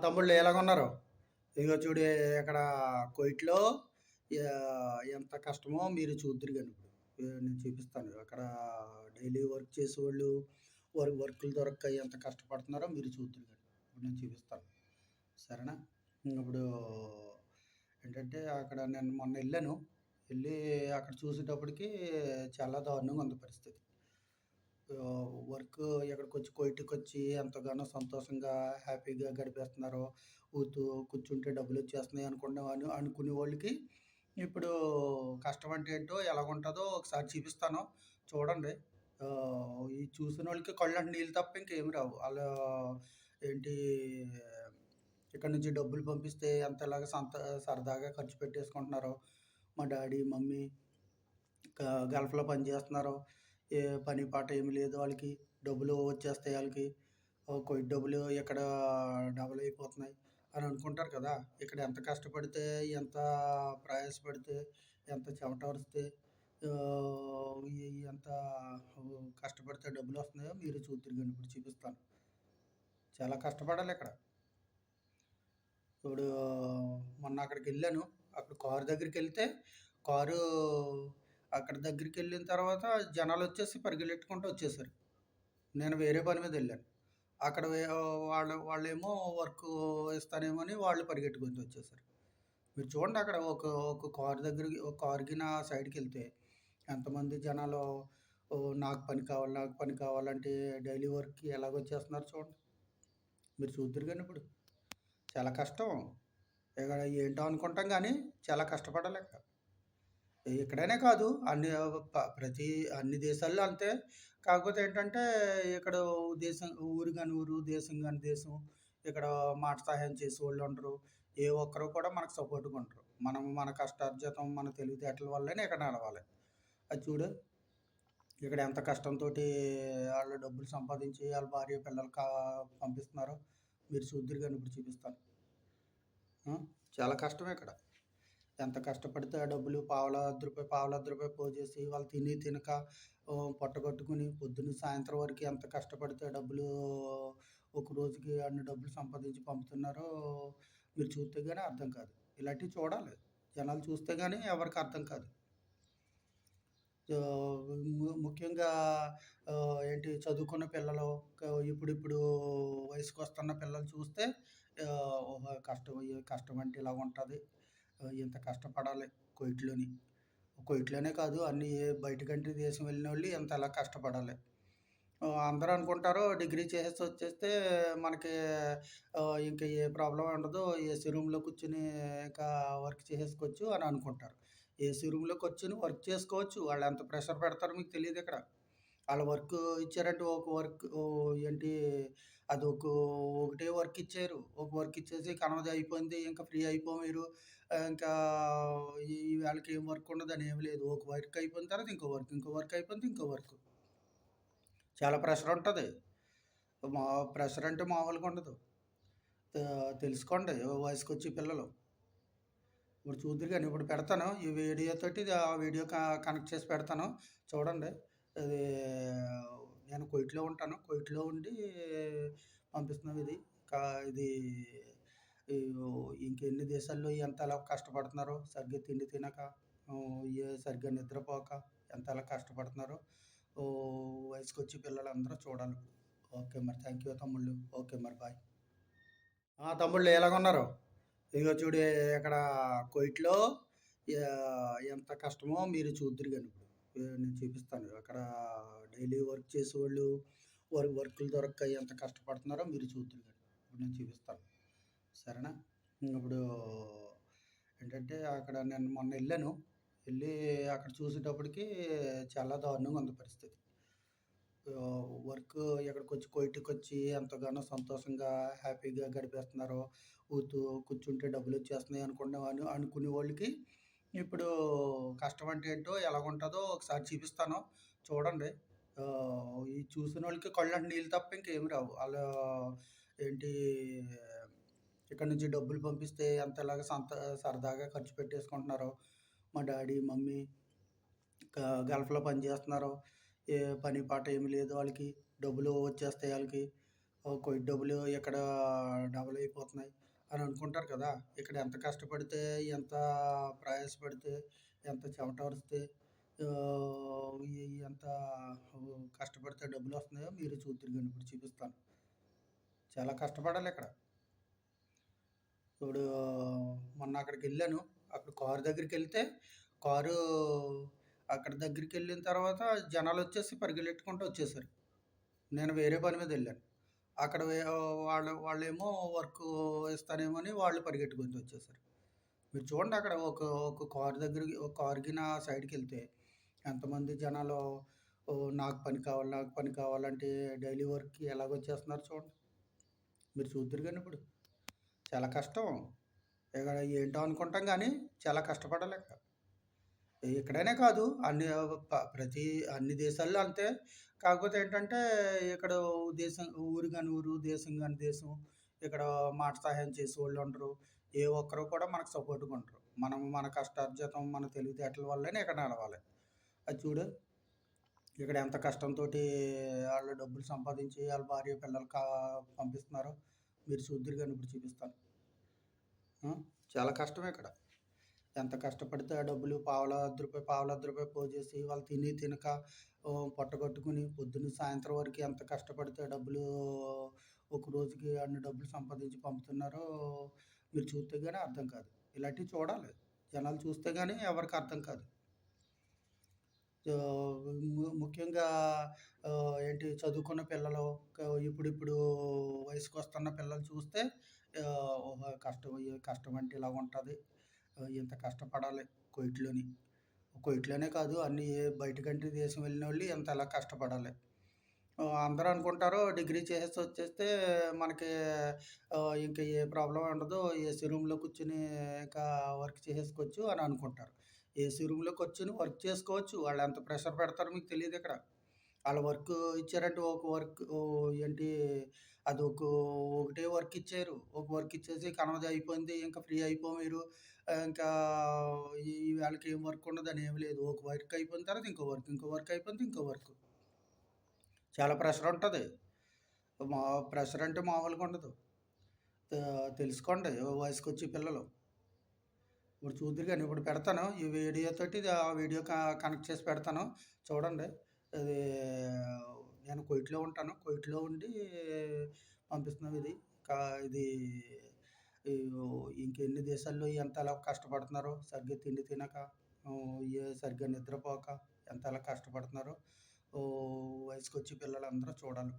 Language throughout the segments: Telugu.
తమ్ముళ్ళు ఎలాగున్నారు? ఇదిగో చూడు ఇక్కడ కువైట్‌లో ఎంత కష్టమో మీరు చూద్దురు గాని ఇప్పుడు. నేను చూపిస్తాను. అక్కడ డైలీ వర్క్ చేసేవాళ్ళు వర్కులు దొరక్క ఎంత కష్టపడుతున్నారో మీరు చూద్దురు గాని. ఇప్పుడు నేను చూపిస్తాను. సరేనా? ఇప్పుడు ఏంటంటే అక్కడ నేను మొన్నెళ్ళాను. ఎళ్లి అక్కడ చూసేటప్పటికి చాలా దారుణంగా ఉంది పరిస్థితి. వర్క్ ఇక్కడికొచ్చి కువైట్‌కొచ్చి ఎంతగానో సంతోషంగా, హ్యాపీగా గడిపేస్తున్నారు. ఊతూ కూర్చుంటే డబ్బులొచ్చేస్తున్నాయి అనుకునే వాళ్ళకి ఇప్పుడు కష్టం అంటే ఏంటో, ఎలాగుంటదో ఒకసారి చూపిస్తాను. చూడండి. ఈ చూసినోళ్ళకి కళ్ళంట నీళ్ళు తప్ప ఇంకేమి రావు. ఏంటి ఇక్కడి నుంచి డబ్బులు పంపిస్తే ఎంతలాగా సరదాగా ఖర్చు పెట్టేసుకుంటున్నారో. మా డ్యాడీ, మమ్మీ క గల్ఫ్‌లో పని చేస్తున్నారు. ఏ పని పాట ఏమి లేదు ఆళ్ళకి. డబ్బులు వచ్చేస్తాయి ఆళ్ళకి. కొద్ది డబ్బులు ఇక్కడ డబల్ అయిపోతున్నాయి అని అనుకుంటారు కదా! ఇక్కడ ఎంత కష్టపడితే, ఎంత ప్రయాసపడితే, ఎంత చెమటోరిస్తే ఎంత కష్టపడితే డబ్బులొస్తున్నాయో మీరు చూద్దురు గాని ఇప్పుడు చూపిస్తాను. చాలా కష్టపడాలిక్కడ. ఇప్పుడు మొన్న అక్కడికెళ్ళాను. అక్కడ కారు దగ్గరికెళ్తే కారు అక్కడ దగ్గరికెళ్ళిన తర్వాత జనాలొచ్చేసి పరిగెలెట్టుకుంటూ వచ్చేసారు. నేను వేరే పని మీదెళ్ళాను. అక్కడ వాళ్ళేమో వర్కు ఇస్తారేమో అని వాళ్ళు పరిగెట్టుకుంటూ వచ్చేసారు. మీరు చూడండి అక్కడ ఒక ఒక కారు దగ్గరికి ఒక కారుకి నా సైడ్‌కెళ్తే ఎంతమంది జనాలు నాకు పని కావాలి, నాకు పని కావాలంటే డైలీ వర్క్‌కి ఎలాగొచ్చేస్తున్నారు చూడండి. మీరు చూద్దురు గాని ఇప్పుడు. చాలా కష్టం. ఇక్కడ ఏంటో అనుకుంటాం గానీ చాలా కష్టపడాలిక్కడ. ఇక్కడనే కాదు. ప్రతి అన్ని దేశాల్లో అంతే. కాకపోతే ఏంటంటే, ఇక్కడ దేశం ఊరు గాని ఊరు, దేశం గాని దేశం. ఇక్కడ మాట సహాయం చేసేవాళ్ళుండరు. ఏ ఒక్కరు కూడా మనకు సపోర్ట్‌గా ఉండరు. మనం మన కష్టార్జితం, మన తెలివితేటల వల్లనే ఇక్కడ నడవాలి. అది చూడు, ఇక్కడ ఎంత కష్టంతోటి ఆళ్ళు డబ్బులు సంపాదించి, ఆళ్ళ భార్య పిల్లలకి పంపిస్తున్నారో మీరు చూద్దురు గాని ఇప్పుడు చూపిస్తాను. ఆ! చాలా కష్టమే ఇక్కడ. ఎంత కష్టపడితే ఆ డబ్బులు పావలా రూపాయి పోజేసి వాళ్ళు తిని తినక పొట్ట కట్టుకుని పొద్దున్న సాయంత్రం వరకు ఎంత కష్టపడితే ఆ డబ్బులు ఒక రోజుకి అన్ని డబ్బులు సంపాదించి పంపుతున్నారో మీరు చూస్తే గాని అర్థం కాదు. ఇలాంటివి చూడాలి. జనాలు చూస్తే గాని ఎవరికీ అర్థం కాదు. ముఖ్యంగా చదువుకున్న పిల్లలు ఇప్పుడిప్పుడు వయసుకొస్తున్న పిల్లలు చూస్తే ఓహో! కష్టం అంటే ఇలాగుంటది. ఇంత కష్టపడాలి కువైట్‌లోని. కువైట్‌లోనే కాదు బయట కంట్రీ దేశం వెళ్ళినోళ్ళు ఇంతలా కష్టపడాలి. అందరూ అనుకుంటారు డిగ్రీ చేసేసి వచ్చేస్తే మనకి ఇంక ఏ ప్రాబ్లమ్ ఉండదు. ఏసీ రూమ్‌లో కూర్చొని ఇంకా వర్క్ చేసేసుకోవచ్చు అని అనుకుంటారు. ఏసీ రూమ్‌లో కూర్చొని వర్క్ చేసుకోవచ్చు. వాళ్ళెంత ప్రెషర్ పెడతారో మీకు తెలీదిక్కడ. ఆళ్ళు వర్క్ ఇచ్చారంటే ఒక వర్క్ ఏంటి అదొక ఒకటే వర్క్ ఇచ్చారు. ఒక వర్క్ ఇచ్చేసి కనవది అయిపోయింది. ఇంకా ఫ్రీ మీరు. ఇంకా ఈళ్ళకి ఏం వర్క్ ఉండదని ఏమి లేదు. ఒక వర్క్ అయిపోయిన తర్వాత ఇంకో వర్క్, ఇంకో వర్క్ అయిపోయింది ఇంకో వర్క్. చాలా ప్రెషర్ ఉంటది. మా ప్రెషర్ అంటే మామూలుగా ఉండదు. తెలుసుకోండి వయసుకొచ్చే పిల్లలు. ఇప్పుడు చూద్దురు గాని ఇప్పుడు పెడతాను. ఈ వీడియోతోటి ఆ వీడియో కనెక్ట్ చేసి పెడతాను. చూడండి. ఇది నేను కువైట్‌లో ఉంటాను. కువైట్‌లో ఉండి పంపిస్తున్నాం ఇది. కా ఇది ఈ ఇంకెన్ని దేశాల్లో ఎంతలా కష్టపడుతున్నారో సరిగ్గా తిండి తినక, సరిగ్గా నిద్రపోక ఎంతలా కష్టపడుతున్నారో వయసుకొచ్చే పిల్లలందరూ చూడాలి. ఓకే. మరి థాంక్ యూ తమ్ముళ్ళు. ఓకే. మరి బాయ్. తమ్ముళ్ళు ఎలాగున్నారు? ఇదిగో చూడు ఇక్కడ కువైట్‌లో ఎంత కష్టమో మీరు చూద్దురు గాని ఇప్పుడు. నేను చూపిస్తాను. అక్కడ డైలీ వర్క్ చేసేవాళ్ళు వర్కులు దొరక్క ఎంత కష్టపడుతున్నారో మీరు చూద్దురు గాని. ఇప్పుడు నేను చూపిస్తాను. సరేనా? ఇప్పుడు ఏంటంటే అక్కడ నేను మొన్నెళ్ళాను. ఎళ్లి అక్కడ చూసేటప్పటికి చాలా దారుణంగా ఉంది పరిస్థితి. వర్క్ ఇక్కడికొచ్చి కువైట్‌కొచ్చి ఎంతగానో సంతోషంగా, హ్యాపీగా గడిపేస్తున్నారు. కూర్చుంటే డబ్బులొచ్చేస్తున్నాయి అనుకునే వాళ్ళకి ఇప్పుడు కష్టం అంటే ఏంటో, ఎలాగుంటదో ఒకసారి చూపిస్తాను. చూడండి. ఈ చూసినోళ్ళకి కళ్ళంట నీళ్ళు తప్ప ఇంకేమి రావు. ఏంటి ఇక్కడి నుంచి డబ్బులు పంపిస్తే ఎంతలాగా సరదాగా ఖర్చు పెట్టేసుకుంటున్నారో. మా డ్యాడీ, మమ్మీ క గల్ఫ్‌లో పని చేస్తున్నారు. ఏ పని పాట ఏమి లేదు ఆళ్ళకి. డబ్బులు వచ్చేస్తాయి ఆళ్ళకి. కొద్ది డబ్బులు ఇక్కడ డబల్ అయిపోతున్నాయి అని అనుకుంటారు కదా! ఇక్కడ ఎంత కష్టపడితే, ఎంత ప్రయాసపడితే, ఎంత చెమటోరిస్తే ఎంత కష్టపడితే డబ్బులొస్తున్నాయో మీరు చూద్దురు గాని ఇప్పుడు చూపిస్తాను. చాలా కష్టపడాలిక్కడ. ఇప్పుడు మొన్న అక్కడికెళ్ళాను. అక్కడ కారు దగ్గరికెళ్తే, కారు అక్కడ దగ్గరికెళ్ళిన తర్వాత జనాలొచ్చేసి పరిగెలెట్టుకుంటూ వచ్చేసారు. నేను వేరే పని మీదెళ్ళాను. అక్కడ వాళ్ళేమో వర్కు ఇస్తానేమో అని వాళ్ళు పరిగెట్టుకుంటూ వచ్చేసారు. మీరు చూడండి అక్కడ ఒక ఒక కారు దగ్గరికి ఒక కారుకి నా సైడ్‌కెళ్తే ఎంతమంది జనాలు నాకు పని కావాలి, నాకు పని కావాలంటే డైలీ వర్క్‌కి ఎలాగొచ్చేస్తున్నారు చూడండి. మీరు చూద్దురు గాని ఇప్పుడు. చాలా కష్టం. ఇక్కడ ఏంటో అనుకుంటాం గానీ, చాలా కష్టపడాలిక్కడ. ఇక్కడనే కాదు అన్ని ప్రతి అన్ని దేశాల్లో అంతే. కాకపోతే ఏంటంటే, ఇక్కడ దేశం ఊరు గాని ఊరు, దేశం గాని దేశం. ఇక్కడ మాట సహాయం చేసేవాళ్ళుండరు. ఏ ఒక్కరు కూడా మనకు సపోర్ట్‌గా ఉండరు. మనం మన కష్టార్జితం, మన తెలివితేటల వల్లనే ఇక్కడ నడవాలి. అది చూడు ఇక్కడ ఎంత కష్టంతోటి ఆళ్ళు డబ్బులు సంపాదించి ఆళ్ళ భార్య పిల్లలు పంపిస్తున్నారో మీరు చూద్దురు గాని ఇప్పుడు చూపిస్తాను. చాలా కష్టమే ఇక్కడ. ఎంత కష్టపడితే ఆ డబ్బులు పావలా అర్ధ రూపాయి పోజేసి వాళ్ళు తిని తినక పొట్ట కట్టుకుని పొద్దున్న సాయంత్రం వరకు ఎంత కష్టపడితే డబ్బులు ఒక రోజుకి అన్ని డబ్బులు సంపాదించి పంపుతున్నారో మీరు చూస్తే గాని అర్థం కాదు. ఇలాంటివి చూడాలి. జనాలు చూస్తే గాని ఎవరికీ అర్థం కాదు. ముఖ్యంగా ఏంటి చదువుకున్న పిల్లలు ఇప్పుడిప్పుడు వయసుకొస్తున్న పిల్లలు చూస్తే ఓహో! కష్టం అంటే ఇలాగుంటది. ఇంత కష్టపడాలి కువైట్‌లోని. కువైట్‌లోనే కాదు అన్ని బయట కంట్రీ దేశం వెళ్ళినోళ్ళు ఇంతలా కష్టపడాలి. అందరూ అనుకుంటారు డిగ్రీ చేసేసి వచ్చేస్తే మనకి ఇంక ఏ ప్రాబ్లమ్ ఉండదు. ఏసీ రూమ్‌లో కూర్చొని ఇంకా వర్క్ చేసేసుకోవచ్చు అని అనుకుంటారు. ఏసీ రూమ్‌లో కూర్చొని వర్క్ చేసుకోవచ్చు. వాళ్ళెంత ప్రెషర్ పెడతారో మీకు తెలీదిక్కడ. ఆళ్ళు వర్క్ ఇచ్చారంటే ఒక వర్క్ ఏంటి అదొక ఒకటే వర్క్ ఇచ్చారు. ఒక వర్క్ ఇచ్చేసి కనవది అయిపోయింది. ఇంకా ఫ్రీ అయిపో మీరు. ఇంకా ఈళ్ళకి ఏం వర్క్ ఉండదని ఏమి లేదు. ఒక వర్క్ అయిపోయిన తర్వాత ఇంకో వర్క్, ఇంకో వర్క్ అయిపోయింది ఇంకో వర్క్. చాలా ప్రెషర్ ఉంటది. మా ప్రెషర్ అంటే మామూలుగా ఉండదు. తెలుసుకోండి వయసుకొచ్చే పిల్లలు. ఇప్పుడు చూద్దురు గాని ఇప్పుడు పెడతాను. ఈ వీడియోతోటి ఆ వీడియో కనెక్ట్ చేసి పెడతాను. చూడండి. ఇది నేను కువైట్‌లో ఉంటాను. కువైట్‌లో ఉండి పంపిస్తున్నాం ఇది. కా ఇది ఈ ఇంకెన్ని దేశాల్లో ఎంతలా కష్టపడుతున్నారో సరిగ్గా తిండి తినక, సరిగ్గా నిద్రపోక ఎంతలా కష్టపడుతున్నారో వయసుకొచ్చే పిల్లలందరూ చూడాలి.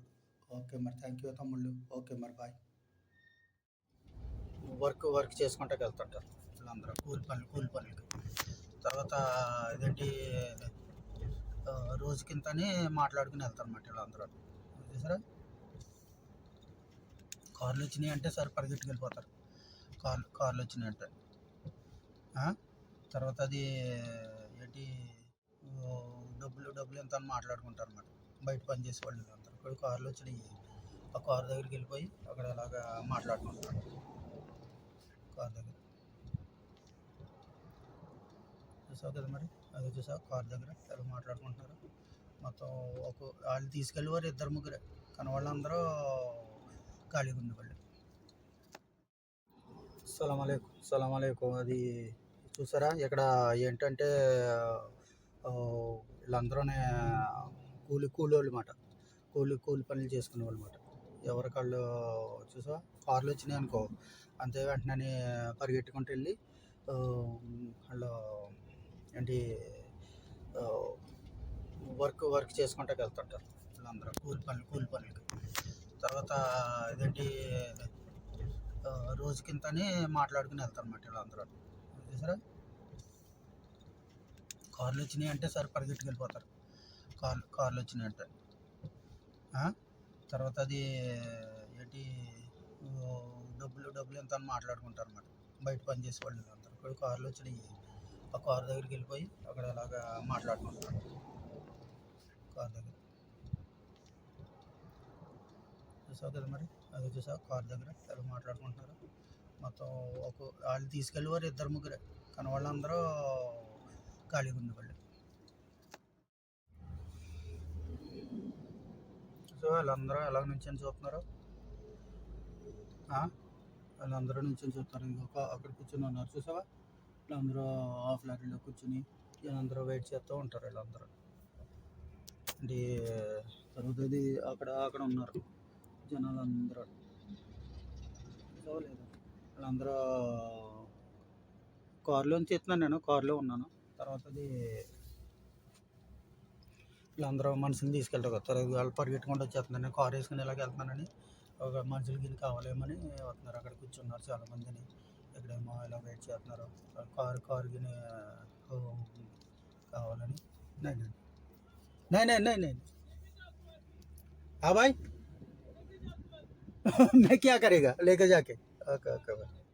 ఓకే మరి. థాంక్ యూ తమ్ముళ్ళు. ఓకే మరి. బాయ్. వర్క్ చేసుకుంటాకి వెళ్తుంటారు వీళ్ళందరూ కూలి పనులకి. తర్వాత ఇదేంటి రోజుకింతని మాట్లాడుకుని వెళ్తారన్నమాట వీళ్ళందరూ. చూసారా? కార్లు వచ్చినాయి అంటే సరే పరిగెట్టుకెళ్ళిపోతారు. కార్లు వచ్చినాయి అంటే. తర్వాత అది ఏంటి డబ్బులు ఎంత అని మాట్లాడుకుంటారు అన్నమాట. బయట పని చేసేవాళ్ళు వీళ్ళందరూ. ఇప్పుడు కార్లు వచ్చినాయి. ఆ కారు దగ్గరికి వెళ్ళిపోయి అక్కడ అలాగా మాట్లాడుకుంటారు. కారు దగ్గర చూసావు కదా మరి. అది చూసావు కారు దగ్గర ఎలా మాట్లాడుకుంటున్నారు. మొత్తం వాళ్ళు తీసుకెళ్ళేవారు ఇద్దరు ముగ్గురే. కానీ వాళ్ళందరూ ఖాళీగా ఉండేవాళ్ళు. సలాం అలైకుం. అది చూసారా ఇక్కడ ఏంటంటే వీళ్ళందరూనే కూలోళ్ళు మాట. కూలి పనులు చేసుకునేవాళ్ళు మాట. ఎవరికాళ్ళు చూసావా కార్లు వచ్చినాయి అనుకో అంతే వెంటనే పరిగెట్టుకుంటూ వెళ్ళి వాళ్ళు ఏంటి వర్క్ చేసుకుంటాకి వెళ్తుంటారు వీళ్ళందరూ కూలి పనులకి. తర్వాత ఇదేంటి రోజుకింతని మాట్లాడుకుని వెళ్తారన్నమాట వీళ్ళందరూ. చూసారా? కార్లు వచ్చినాయి అంటే సరే పరిగెట్టుకెళ్ళిపోతారు. కార్లు వచ్చినాయి అంటే. తర్వాత అది ఏంటి డబ్బులు ఎంత అని మాట్లాడుకుంటారు అన్నమాట. బయట పని చేసేవాళ్ళు వీళ్ళందరూ. ఇప్పుడు కార్లు వచ్చినాయి. ఆ కారు దగ్గరికి వెళ్ళిపోయి అక్కడ అలాగా మాట్లాడుకుంటారు. కారు దగ్గర చూసావు కదా మరి. అది చూసావు కారు దగ్గర ఎలా మాట్లాడుకుంటున్నారు. మొత్తం వాళ్ళు తీసుకెళ్ళేవారు ఇద్దరు ముగ్గురే. కానీ వాళ్ళందరూ ఖాళీగా ఉండేవాళ్ళు. సో వాళ్ళందరూ ఎలా నుంచొని చూస్తున్నారు. ఆ! వాళ్ళందరూ నుంచొని చూస్తారు. ఇంక అక్కడ కూర్చొని ఉన్నారు చూసావా? వీళ్ళందరూ హాఫ్ లారీలో కూర్చొని వీళ్ళందరూ వెయిట్ చేస్తూ ఉంటారు వీళ్ళందరూ. అంటే జరుగుతది అక్కడ అక్కడ ఉన్నారు జనాలందరూ. చూసావా లేదా? వీళ్ళందరూ కారులోంచి తీస్తున్నాను నేను. కారులో ఉన్నాను. తర్వాతది వీళ్ళందరూ మనుషుల్ని తీసుకెళ్తారు కదా! వాళ్ళు పరిగెట్టుకుంటూ వచ్చేస్తున్నారు. నేను కారు వేసుకొని ఇలాగ వెళ్తున్నానని ఒక మనుషులకి గిన కావాలేమని వస్తున్నారు. అక్కడ కూర్చున్నారు చాలామందిని. ఇక్కడేమో ఇలా వెయిట్ చేస్తున్నారు. కారు గిన కావాలని. नहीं नहीं नहीं नहीं नहीं नहीं हाँ भाई मैं क्या करेगा लेके जाके ओके ओके भाई